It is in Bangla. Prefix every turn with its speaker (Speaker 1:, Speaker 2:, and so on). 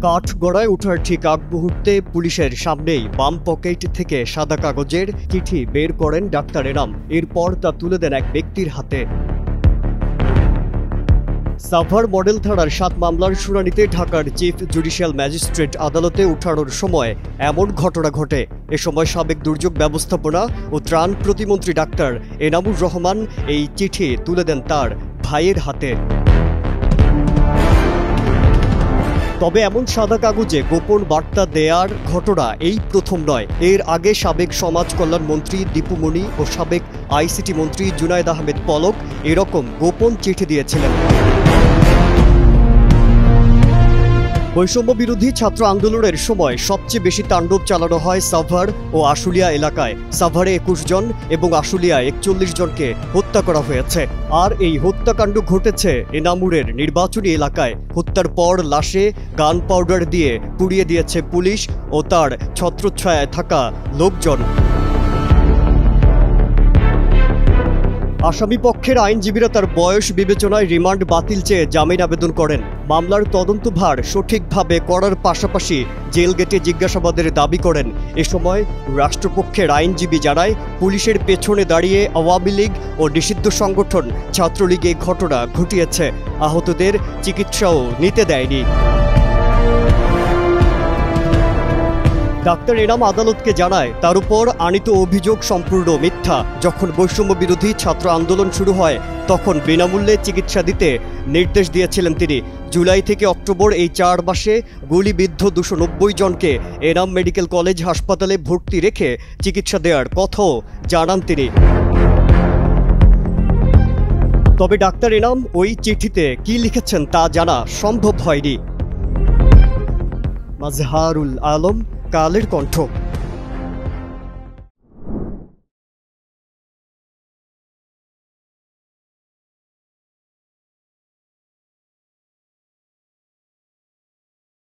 Speaker 1: কাঠগড়ায় ওঠার ঠিক আগ মুহূর্তে পুলিশের সামনেই বাম পকেট থেকে সাদা কাগজের চিঠি বের করেন ডাক্তার এনাম। এরপর তা তুলে দেন এক ব্যক্তির হাতে। সাভার মডেল থানার ৭ মামলার শুনানিতে ঢাকার চিফ জুডিশিয়াল ম্যাজিস্ট্রেট আদালতে ওঠানোর সময় এমন ঘটনা ঘটে। এ সময় সাবেক দুর্যোগ ব্যবস্থাপনা ও ত্রাণ প্রতিমন্ত্রী ডাক্তার এনামুর রহমান এই চিঠি তুলে দেন তার ভাইয়ের হাতে। তবে এমন সাদা কাগজে গোপন বার্তা দেয়ার ঘটনা এই প্রথম নয়। এর আগে সাবেক সমাজ কল্যাণ মন্ত্রী দীপু মনি ও সাবেক আইসিটি মন্ত্রী জুনায়েদ আহমেদ পলক এরকম গোপন চিঠি দিয়েছিলেন। বৈষম্য বিরোধী ছাত্র আন্দোলনের সময় সবচেয়ে বেশি তাণ্ডব চালানো হয় সাভার ও আশুলিয়া এলাকায়। সাভারে ২১ জন এবং আশুলিয়ায় ৪১ জনকে হত্যা করা হয়েছে। আর এই হত্যাকাণ্ড ঘটেছে এনামুরের নির্বাচনী এলাকায়। হত্যার পর লাশে গান পাউডার দিয়ে পুড়িয়ে দিয়েছে পুলিশ ও তার ছত্রছায়ায় থাকা লোকজন। আসামি পক্ষের আইনজীবীরা তার বয়স বিবেচনায় রিমান্ড বাতিল চেয়ে জামিন আবেদন করেন। মামলার তদন্তভার সঠিকভাবে করার পাশাপাশি জেল গেটে জিজ্ঞাসাবাদের দাবি করেন। এ সময় রাষ্ট্রপক্ষের আইনজীবী জানায়, পুলিশের পেছনে দাঁড়িয়ে আওয়ামী লীগ ও নিষিদ্ধ সংগঠন ছাত্রলীগ এই ঘটনা ঘটিয়েছে। আহতদের চিকিৎসাও নিতে দেয়নি। ডাক্তার এনাম আদালতকে জানায়, তার উপর আনিত অভিযোগ সম্পূর্ণ মিথ্যা। যখন বৈষম্য বিরোধী ছাত্র আন্দোলন শুরু হয় তখন বিনামূল্যে চিকিৎসা দিতে নির্দেশ দিয়েছিলেন তিনি। জুলাই থেকে অক্টোবর এই ৪ মাসে গুলিবিদ্ধ ২৯০ জনকে এনাম মেডিকেল কলেজ হাসপাতালে ভর্তি রেখে চিকিৎসা দেওয়ার কথাও জানান তিনি। তবে ডাক্তার এনাম ওই চিঠিতে কি লিখেছেন তা জানা সম্ভব হয়নি। মাজহারুল আলম, কালের কণ্ঠ।